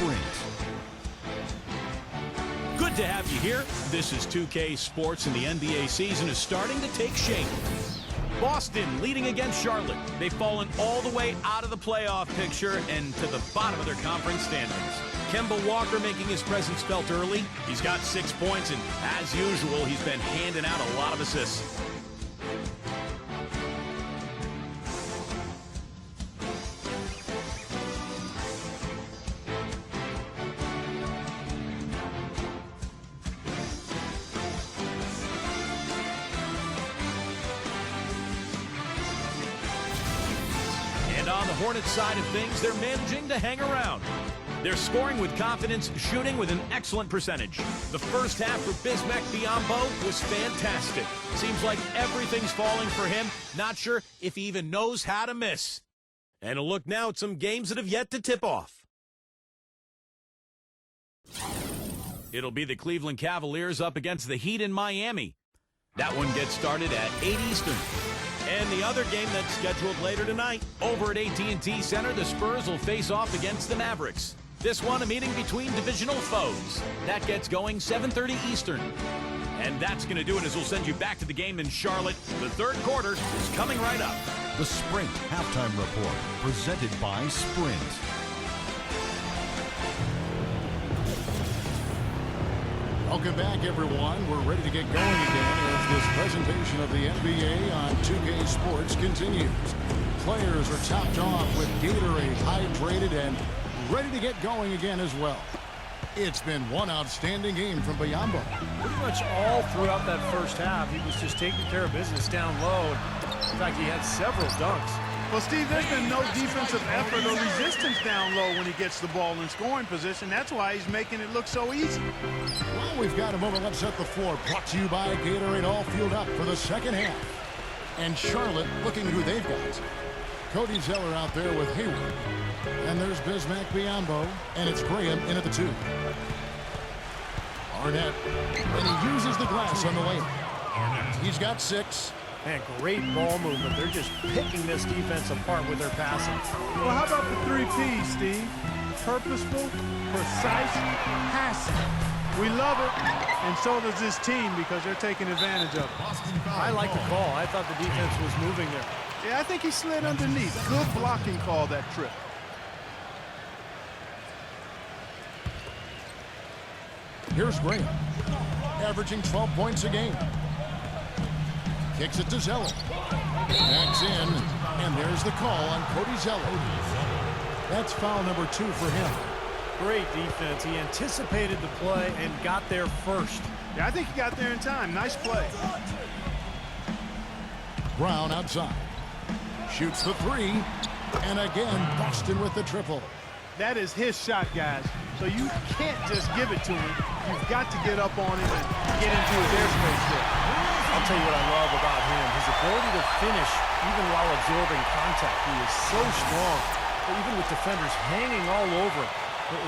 sprint. Good to have you here. This is 2K Sports, and the NBA season is starting to take shape. Boston leading against Charlotte. They've fallen all the way out of the playoff picture and to the bottom of their conference standings. Kemba Walker making his presence felt early. He's got 6 points, and as usual, he's been handing out a lot of assists. On the Hornets side of things, they're managing to hang around. They're scoring with confidence, shooting with an excellent percentage. The first half for Bismack Biyombo was fantastic. Seems like everything's falling for him. Not sure if he even knows how to miss. And a look now at some games that have yet to tip off. It'll be the Cleveland Cavaliers up against the Heat in Miami. That one gets started at 8 Eastern. And the other game that's scheduled later tonight, over at AT&T Center, the Spurs will face off against the Mavericks. This one, a meeting between divisional foes. That gets going 7:30 Eastern. And that's going to do it, as we'll send you back to the game in Charlotte. The third quarter is coming right up. The Sprint Halftime Report, presented by Sprint. Welcome back, everyone. We're ready to get going again as this presentation of the NBA on 2K Sports continues. Players are topped off with Gatorade, hydrated, and ready to get going again as well. It's been one outstanding game from Biyombo. Pretty much all throughout that first half, he was just taking care of business down low. In fact, he had several dunks. Well, Steve, there's been no defensive effort or resistance down low when he gets the ball in scoring position. That's why he's making it look so easy. Well, we've got a moment. Let's set the floor. Brought to you by Gatorade, all fueled up for the second half. And Charlotte looking who they've got. Cody Zeller out there with Hayward. And there's Bismack Biyombo. And it's Graham in at the 2. Arnett. And he uses the glass on the layup. He's got 6. Man, great ball movement. They're just picking this defense apart with their passing. Well, how about the 3 Ps, Steve? Purposeful, precise, passing. We love it, and so does this team because they're taking advantage of it. I like the call. I thought the defense was moving there. Yeah, I think he slid underneath. Good blocking call that trip. Here's Graham, averaging 12 points a game. Kicks it to Zeller. Backs in, and there's the call on Cody Zeller. That's foul number 2 for him. Great defense. He anticipated the play and got there first. Yeah, I think he got there in time. Nice play. Brown outside. Shoots the 3. And again, Boston with the triple. That is his shot, guys. So you can't just give it to him. You've got to get up on him and get into his airspace there. I'll tell you what I love about him, his ability to finish even while absorbing contact. He is so strong, but even with defenders hanging all over him,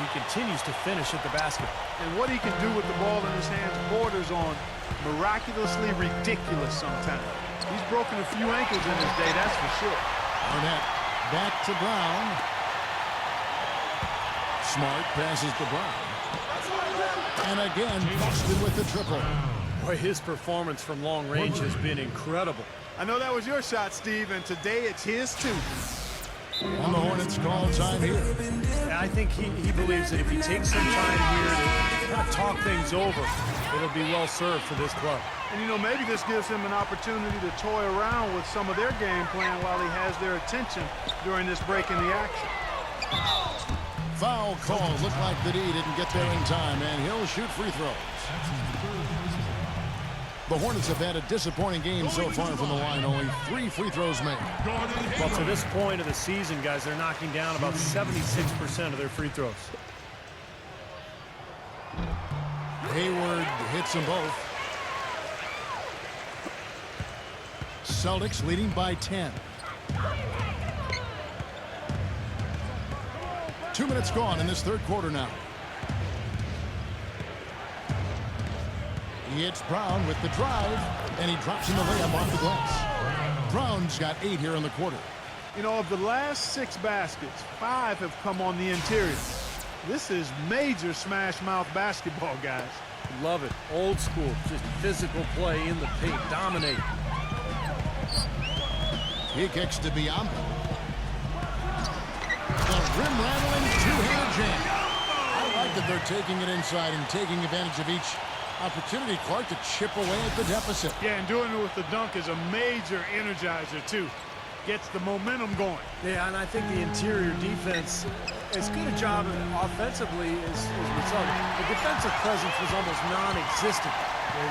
he continues to finish at the basket. And what he can do with the ball in his hands borders on miraculously ridiculous sometimes. He's broken a few ankles in his day, that's for sure. Arnett back to Brown. Smart passes to Brown. And again, Boston with the triple. Boy, his performance from long range has been incredible. I know that was your shot, Steve, and today it's his too. On the Hornets call time here. And I think he believes that if he takes some time here to kind of talk things over, it'll be well served for this club. And, you know, maybe this gives him an opportunity to toy around with some of their game plan while he has their attention during this break in the action. Foul call. Looked like the D didn't get there in time, and he'll shoot free throws. The Hornets have had a disappointing game so far from the line. Only 3 free throws made. Well, to this point of the season, guys, they're knocking down about 76% of their free throws. Hayward hits them both. Celtics leading by 10. 2 minutes gone in this third quarter now. It's Brown with the drive, and he drops in the layup off the glass. Brown's got 8 here in the quarter. You know, of the last 6 baskets, 5 have come on the interior. This is major smash mouth basketball, guys. Love it. Old school. Just physical play in the paint. Dominate. He kicks to Biombo. The rim-rattling two-handed jam. I like that they're taking it inside and taking advantage of each opportunity, Clark, to chip away at the deficit. Yeah, and doing it with the dunk is a major energizer, too. Gets the momentum going. Yeah, and I think the interior defense, as good a job offensively as we saw. The defensive presence was almost non-existent.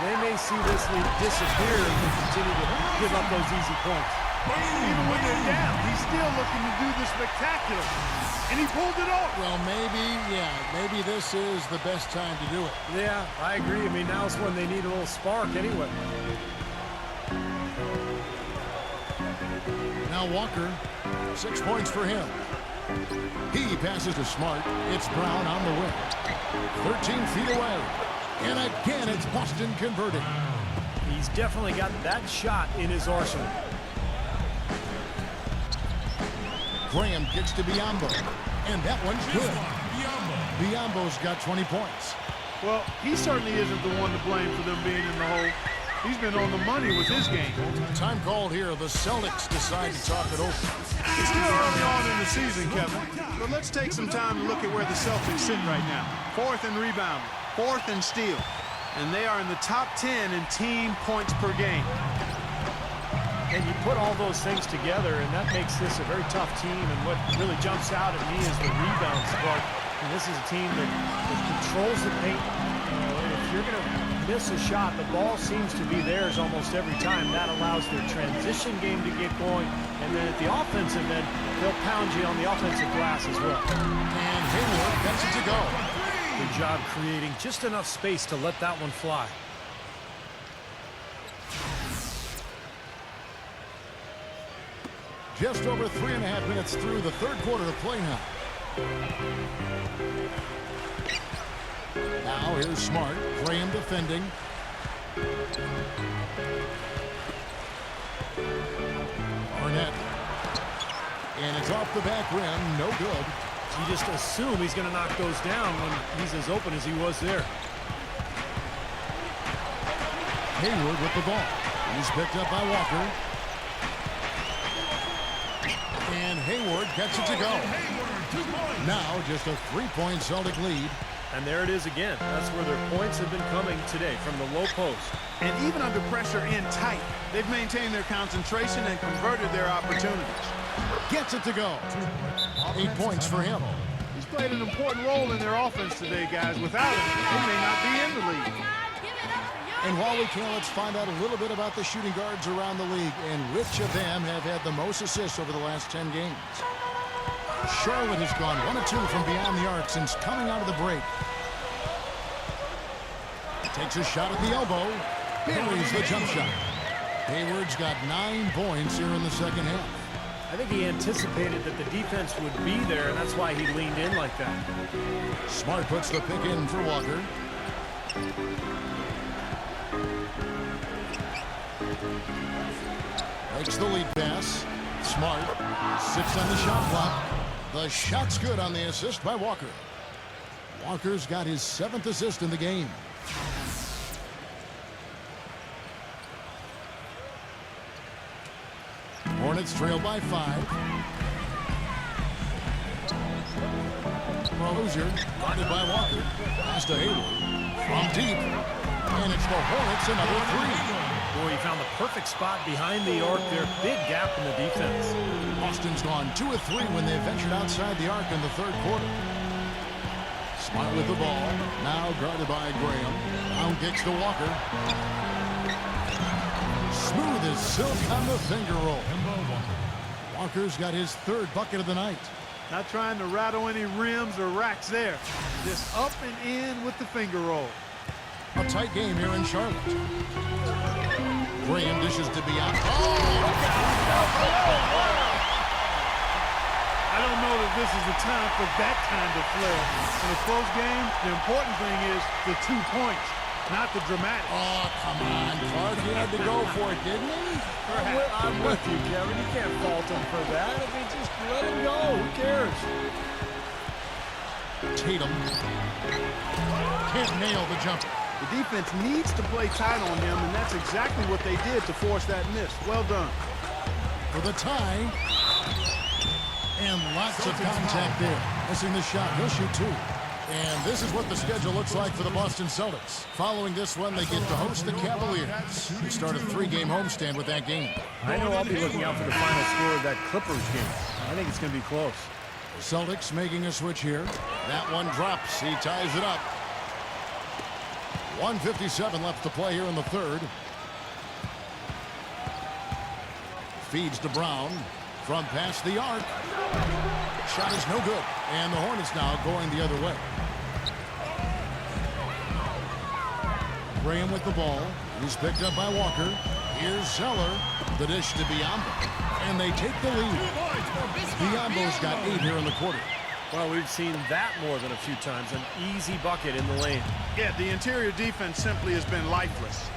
They may see this lead disappear if they continue to give up those easy points. Even when they're down, he's still looking to do the spectacular. And he pulled it off. Well, maybe this is the best time to do it. Yeah, I agree. I mean, now's when they need a little spark anyway. Now Walker, 6 points for him. He passes to Smart. It's Brown on the wing. 13 feet away. And again, it's Boston converting. He's definitely got that shot in his arsenal. Graham kicks to Biombo. And that one's good. Biombo's got 20 points. Well, he certainly isn't the one to blame for them being in the hole. He's been on the money with his game. Time called here. The Celtics decide to talk it over. It's still early on in the season, Kevin. But let's take some time to look at where the Celtics sit right now. 4th in rebounding, 4th in steal. And they are in the top 10 in team points per game. And you put all those things together, and that makes this a very tough team. And what really jumps out at me is the rebound spark. And this is a team that controls the paint. If you're going to miss a shot, the ball seems to be theirs almost every time. That allows their transition game to get going. And then at the offensive end, they'll pound you on the offensive glass as well. And Hayward gets it to go. Good job creating just enough space to let that one fly. Just over 3.5 minutes through the third quarter of play now. Now here's Smart. Graham defending. Hornet. And it's off the back rim. No good. You just assume he's going to knock those down when he's as open as he was there. Hayward with the ball. He's picked up by Walker. And Hayward gets it to go. Now just a 3-point Celtic lead. And there it is again. That's where their points have been coming today, from the low post. And even under pressure in tight, they've maintained their concentration and converted their opportunities. Gets it to go. 8 points for him. He's played an important role in their offense today, guys. Without him, they may not be in the league. And while we can, let's find out a little bit about the shooting guards around the league and which of them have had the most assists over the last 10 games. Charlotte has gone 1 of 2 from beyond the arc since coming out of the break. Takes a shot at the elbow. Buries the jump shot. Hayward's got 9 points here in the second half. I think he anticipated that the defense would be there, and that's why he leaned in like that. Smart puts the pick in for Walker. Makes the lead pass. Smart sits on the shot clock. The shot's good on the assist by Walker. Walker's got his 7th assist in the game. Hornets trail by 5. Rozier guarded by Walker. Pass to Hayward from deep. And it's the Hornets another 3. Boy, he found the perfect spot behind the arc there. Big gap in the defense. Boston's gone 2 of 3 when they ventured outside the arc in the third quarter. Smart with the ball. Now guarded by Graham. Down kicks to Walker. Smooth as silk on the finger roll. Walker's got his 3rd bucket of the night. Not trying to rattle any rims or racks there. Just up and in with the finger roll. A tight game here in Charlotte. Graham dishes to Biombo. I don't know that this is the time for that kind of flair. In a close game, the important thing is the 2 points, not the dramatic. Oh, come on, Clark. He had to go for it, didn't he? I'm with you, Kevin. You can't fault him for that. I mean, just let him go. Who cares? Tatum can't nail the jumper. The defense needs to play tight on him, and that's exactly what they did to force that miss. Well done. For the tie. And lots of contact there. Missing the shot. He'll shoot 2. And this is what the schedule looks like for the Boston Celtics. Following this one, they get to host the Cavaliers, who start a 3-game homestand with that game. I know I'll be looking out for the final score of that Clippers game. I think it's going to be close. The Celtics making a switch here. That one drops. He ties it up. 1:57 left to play here in the third. Feeds to Brown from past the arc. Shot is no good. And the Hornets now going the other way. Graham with the ball. He's picked up by Walker. Here's Zeller. The dish to Biyombo. And they take the lead. Biyombo's got 8 here in the quarter. Well, we've seen that more than a few times. An easy bucket in the lane. Yeah, the interior defense simply has been lifeless.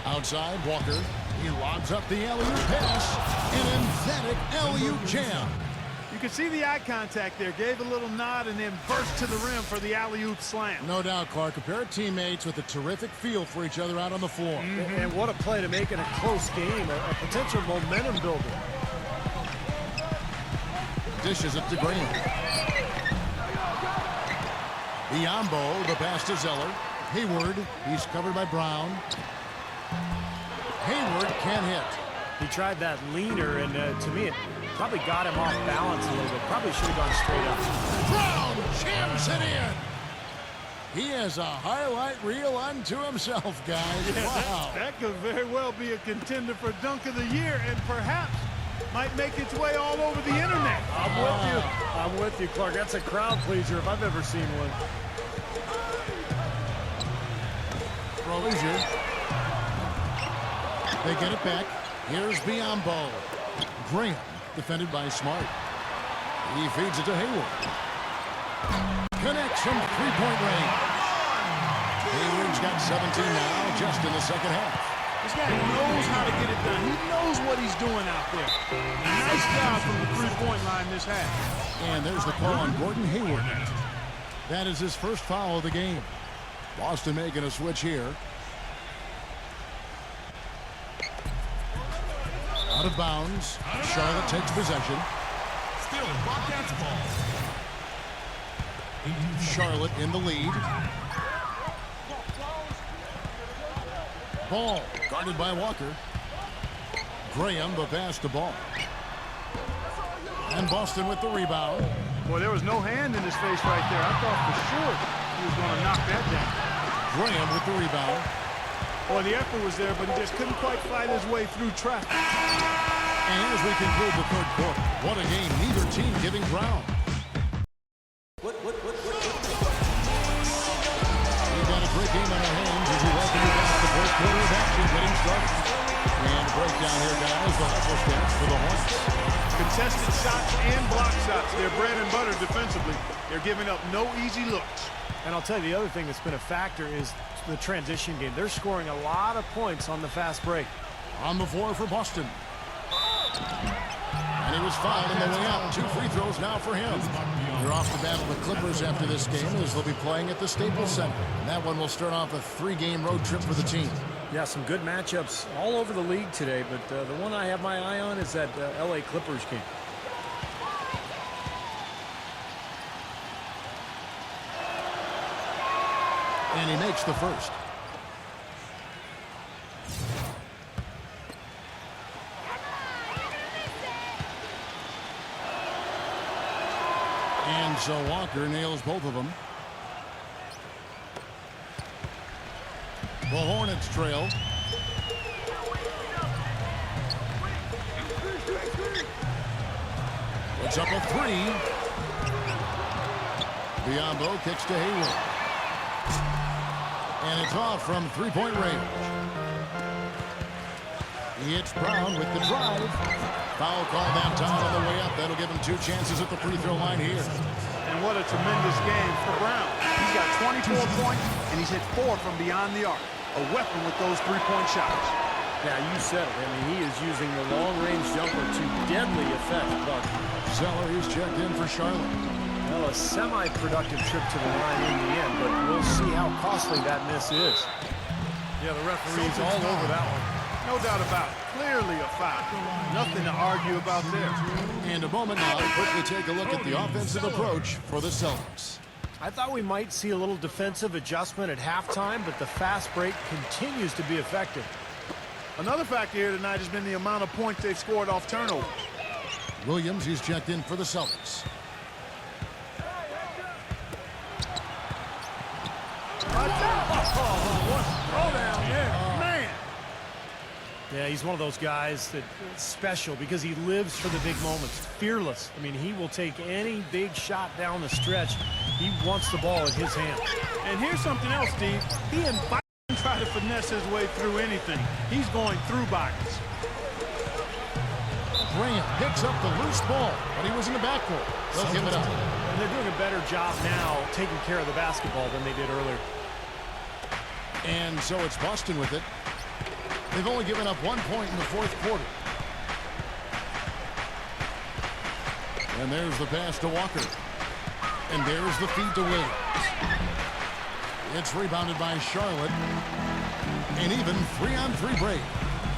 Outside, Walker. He lobs up the alley-oop pass. An emphatic alley-oop jam. You can see the eye contact there. Gave a little nod and then burst to the rim for the alley-oop slam. No doubt, Clark. A pair of teammates with a terrific feel for each other out on the floor. And what a play to make it a close game. A potential momentum builder. Dishes it to Graham. Biyombo, the pass to Zeller. Hayward, he's covered by Brown. Hayward can't hit. He tried that leaner, and to me, it probably got him off balance a little bit. Probably should have gone straight up. Brown jams it in. He has a highlight reel unto himself, guys. Yeah, wow. that could very well be a contender for Dunk of the Year, and perhaps might make its way all over the internet. I'm with you. I'm with you, Clark. That's a crowd pleaser if I've ever seen one. Rozier. They get it back. Here's Biyombo. Graham, defended by Smart. He feeds it to Hayward. Connects from three-point range. Hayward's got 17 now, just in the second half. This guy knows how to get it done. He knows what he's doing out there. Nice job from the three-point line this half. And there's the call on Gordon Hayward. That is his first foul of the game. Boston making a switch here. Out of bounds. Charlotte takes possession. Still Bobcats ball. Charlotte in the lead. Ball guarded by Walker. Graham the pass to Ball. And Boston with the rebound. Boy, there was no hand in his face right there. I thought for sure he was going to knock that down. Graham with the rebound. Boy, the effort was there, but he just couldn't quite fight his way through traffic. And as we conclude the third quarter, what a game, neither team giving ground. We've got a great game on our hands as we welcome you back to the fourth quarter of action getting started. And breakdown here, guys, the hustle stats for the Hornets. Contested shots and block shots. They're bread and butter defensively. They're giving up no easy looks. And I'll tell you, the other thing that's been a factor is the transition game. They're scoring a lot of points on the fast break. On the floor for Boston. And he was fouled on the way out. 2 free throws now for him. They're off to battle the Clippers after this game as they'll be playing at the Staples Center. And that one will start off a 3-game road trip for the team. Yeah, some good matchups all over the league today, but the one I have my eye on is that L.A. Clippers game. And he makes the first. And so Walker nails both of them. The Hornets trail. Puts up a 3. Biyombo kicks to Hayward. And it's off from three-point range. He hits Brown with the drive. Foul call that time on the way up. That'll give him 2 chances at the free throw line here. And what a tremendous game for Brown. He's got 24 points, and he's hit 4 from beyond the arc. A weapon with those three-point shots. Yeah, you said it. I mean, he is using the long-range jumper to deadly effect. But Zeller is checked in for Charlotte. well, a semi-productive trip to the line in the end, but we'll see how costly that miss is. Yeah, the referee's all over that one. No doubt about it. Clearly a foul. Nothing to argue about there. And a moment now to quickly take a look at the offensive approach for the Celtics. I thought we might see a little defensive adjustment at halftime, but the fast break continues to be effective. Another factor here tonight has been the amount of points they've scored off turnover. Williams is checked in for the Celtics. Man. Yeah, he's one of those guys that's special because he lives for the big moments. Fearless. I mean, he will take any big shot down the stretch. He wants the ball in his hands. And here's something else, Steve. He invites him to try to finesse his way through anything. He's going through bodies. Graham picks up the loose ball, but he was in the backcourt. They'll give it up. And they're doing a better job now taking care of the basketball than they did earlier. And so it's Boston with it. They've only given up 1 point in the fourth quarter. And there's the pass to Walker. And there's the feed to Williams. It's rebounded by Charlotte. An even 3-on-3 break.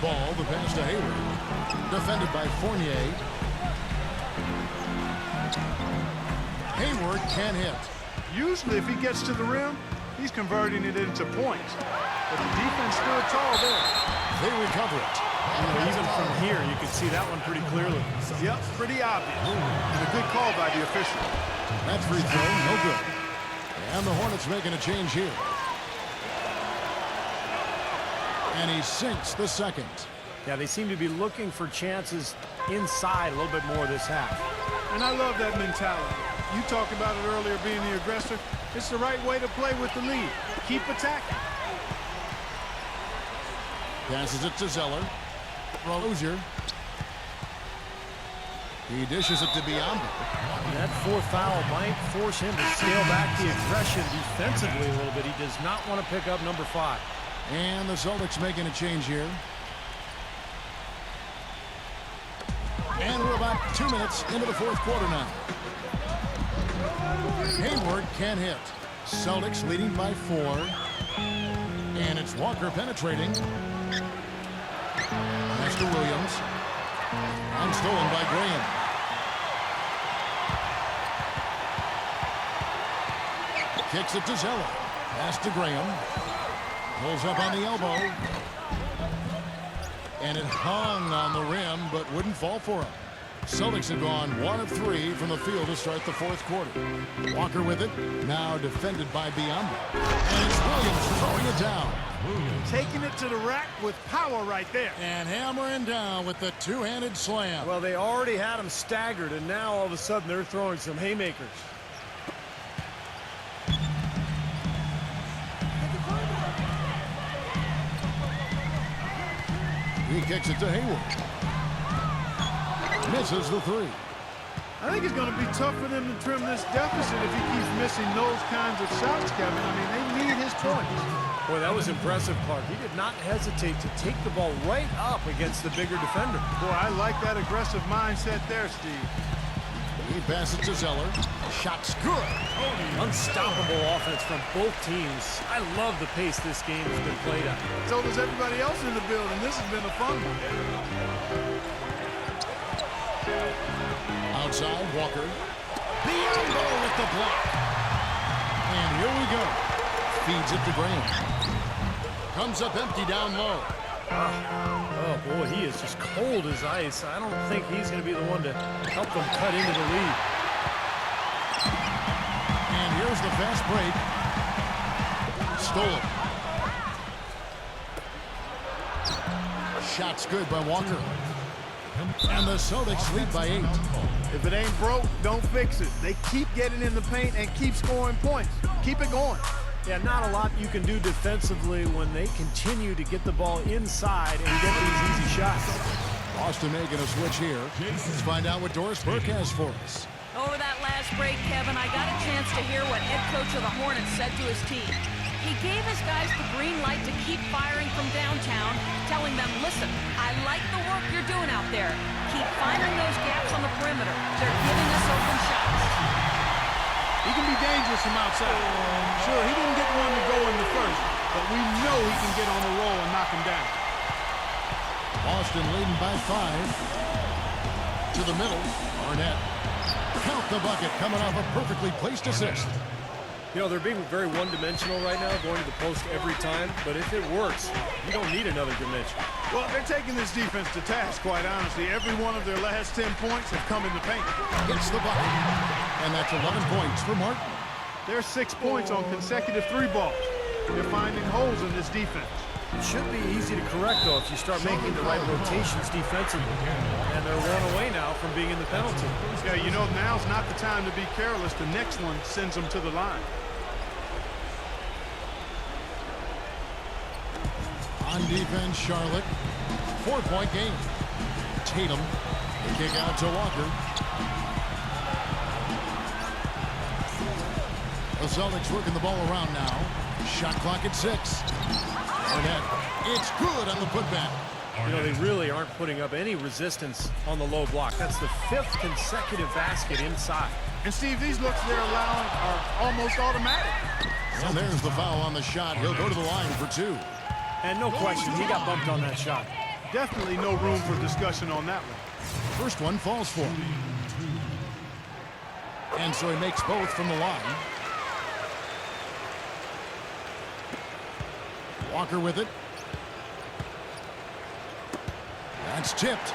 Ball, the pass to Hayward. Defended by Fournier. Hayward can hit. Usually if he gets to the rim, he's converting it into points. But the defense stood tall there. They recover it. You know, even from here, you can see that one pretty clearly. Yep, pretty obvious. And a good call by the official. That free throw, no good. And the Hornets making a change here. And he sinks the second. Yeah, they seem to be looking for chances inside a little bit more this half. And I love that mentality. You talked about it earlier, being the aggressor. It's the right way to play with the lead. Keep attacking. Passes it to Zeller. Rozier. He dishes it to Biombo. That fourth foul might force him to scale back the aggression defensively a little bit. He does not want to pick up number 5. And the Celtics making a change here. And we're about 2 minutes into the fourth quarter now. Hayward can hit. Celtics leading by 4. And it's Walker penetrating. Pass to Williams. And stolen by Graham. Kicks it to Zeller. Pass to Graham. Pulls up on the elbow. And it hung on the rim, but wouldn't fall for him. Celtics have gone 1 of 3 from the field to start the fourth quarter. Walker with it. Now defended by Biombo. And it's Williams throwing it down. Taking it to the rack with power right there. And hammering down with the two-handed slam. Well, they already had him staggered, and now all of a sudden they're throwing some haymakers. He kicks it to Hayward. Misses the 3. I think it's going to be tough for them to trim this deficit if he keeps missing those kinds of shots, Kevin. I mean, they need his points. Boy, that was impressive, Clark. He did not hesitate to take the ball right up against the bigger defender. Boy, I like that aggressive mindset there, Steve. He passes to Zeller. Shot's good. Unstoppable offense from both teams. I love the pace this game has been played at. So does everybody else in the building. This has been a fun one. Outside, Walker. Biombo with the block. And here we go. Feeds it to Graham. Comes up empty down low. Oh, boy, he is just cold as ice. I don't think he's going to be the one to help them cut into the lead. And here's the fast break. Stolen. Shot's good by Walker. And the Celtics lead by 8. If it ain't broke, don't fix it. They keep getting in the paint and keep scoring points. Keep it going. Yeah, not a lot you can do defensively when they continue to get the ball inside and get these easy shots. Boston making a switch here. Let's find out what Doris Burke has for us. Over that last break, Kevin, I got a chance to hear what head coach of the Hornets said to his team. He gave his guys the green light to keep firing from downtown, telling them, listen, I like the work you're doing out there. Keep finding those gaps on the perimeter. They're giving us open shots. He can be dangerous from outside. Sure, he didn't get one to go in the first, but we know he can get on the roll and knock him down. Boston leading by 5. To the middle, Arnett. Count the bucket, coming off a perfectly placed assist. You know, they're being very one-dimensional right now, going to the post every time. But if it works, you don't need another dimension. Well, they're taking this defense to task, quite honestly. Every one of their last 10 points have come in the paint. Gets the bucket. And that's 11 points for Martin. There's 6 points on consecutive 3 balls. They're finding holes in this defense. It should be easy to correct, though, if you start making the right rotations defensively. And they're one away now from being in the penalty. Yeah, you know, now's not the time to be careless. The next one sends them to the line. On defense, Charlotte. 4-point game. Tatum. The kick out to Walker. The Celtics working the ball around now. Shot clock at 6. Arnett. It's good on the putback. You know, they really aren't putting up any resistance on the low block. That's the 5th consecutive basket inside. And, Steve, these looks they're allowing are almost automatic. And there's the foul on the shot. He'll go to the line for 2. And no question, he got bumped on that shot. Definitely no room for discussion on that one. First one falls for him. And so he makes both from the line. Walker with it. That's tipped.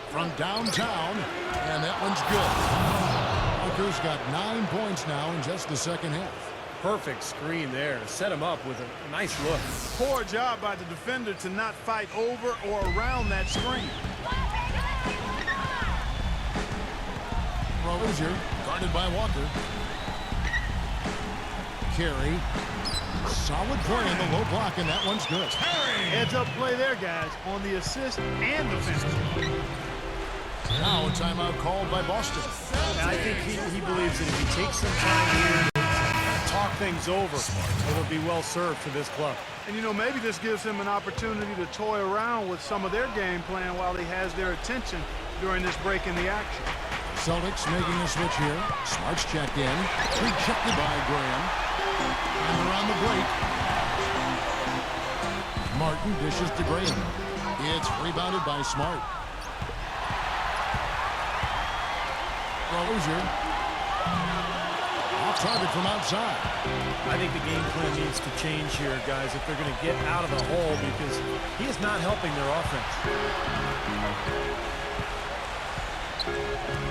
From downtown, and that one's good. Walker's got 9 points now in just the second half. Perfect screen there to set him up with a nice look. Poor job by the defender to not fight over or around that screen. Rozier, guarded by Walker. Carey. Solid play in the low block, and that one's good. Heads up play there, guys, on the assist and the finish. Now a timeout called by Boston. And I think he believes that if he takes some time here to talk things over, it'll be well served for this club. And, you know, maybe this gives him an opportunity to toy around with some of their game plan while he has their attention during this break in the action. Celtics making a switch here. Smart's checked in. Rejected by Graham. And they're on the break. Martin dishes to Graham. It's rebounded by Smart. Rozier. Off target from outside. I think the game plan needs to change here, guys, if they're going to get out of the hole, because he is not helping their offense.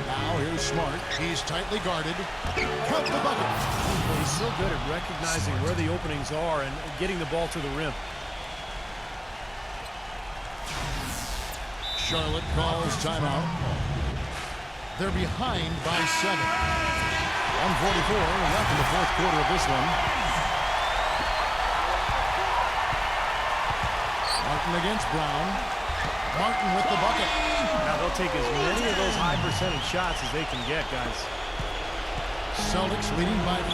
Now here's Smart. He's tightly guarded. Cut the bucket. Well, he's so good at recognizing where the openings are and getting the ball to the rim. Charlotte calls timeout. They're behind by 7. 1:44 left in the fourth quarter of this one. Martin against Brown. Martin with the bucket. Now they'll take as many of those high percentage shots as they can get, guys. Celtics leading by 5.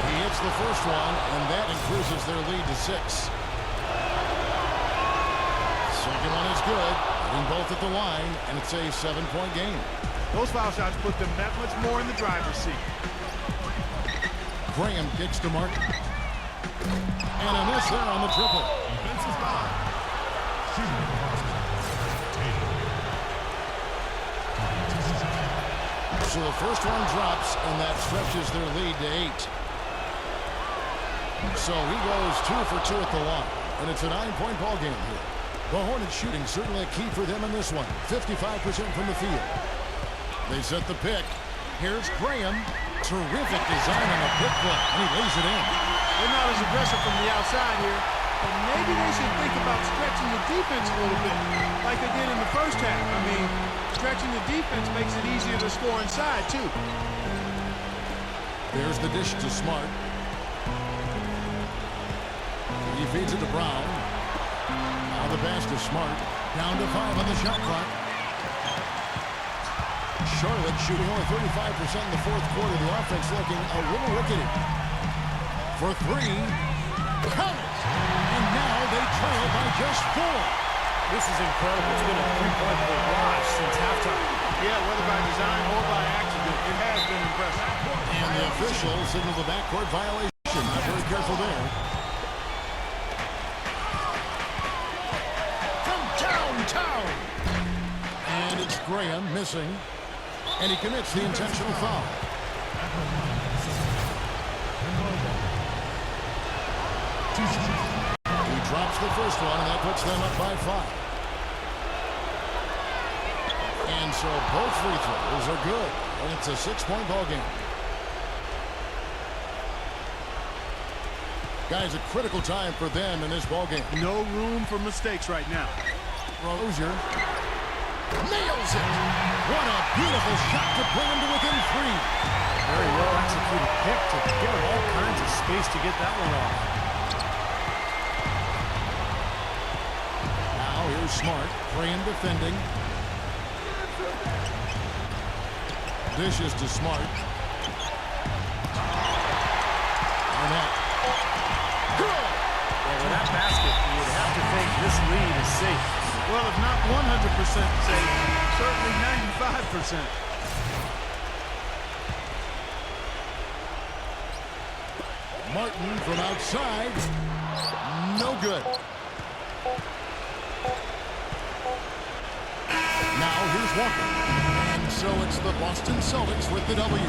He hits the first one, and that increases their lead to 6. Second one is good. Hitting both at the line, and it's a 7-point game. Those foul shots put them that much more in the driver's seat. Graham kicks to Martin. And a miss there on the triple. So the first one drops, and that stretches their lead to 8. So he goes 2 for 2 at the line, and it's a 9-point ball game here. The Hornets shooting certainly a key for them in this one. 55% from the field. They set the pick. Here's Graham. Terrific design on the pick play, and he lays it in. They're not as aggressive from the outside here, but maybe they should think about stretching the defense a little bit, like they did in the first half. I mean, stretching the defense makes it easier to score inside, too. There's the dish to Smart. He feeds it to Brown. Now the pass to Smart. Down to 5 on the shot clock. Charlotte shooting only 35% in the fourth quarter. The offense looking a little rickety. For 3. Count it! And now they trail by just 4. This is incredible. It's been a three-point barrage since halftime. Yeah, whether by design or by accident, it has been impressive. And the officials signal the backcourt violation. Not very careful there. From downtown. And it's Graham missing. And he commits the intentional foul. He drops the first one, and that puts them up by 5. And so both free throws are good. And it's a 6-point ball game. Guys, a critical time for them in this ball game. No room for mistakes right now. Rozier nails it. What a beautiful shot to bring him to within 3. Very well executed pick to give him all kinds of space to get that one off. Now here's Smart. Graham defending. Dishes to Smart. Arnett. Well, with that basket, you'd have to think this lead is safe. Well, if not 100% safe, certainly 95%. Martin from outside. No good. Now here's Walker. And so it's the Boston Celtics with the W.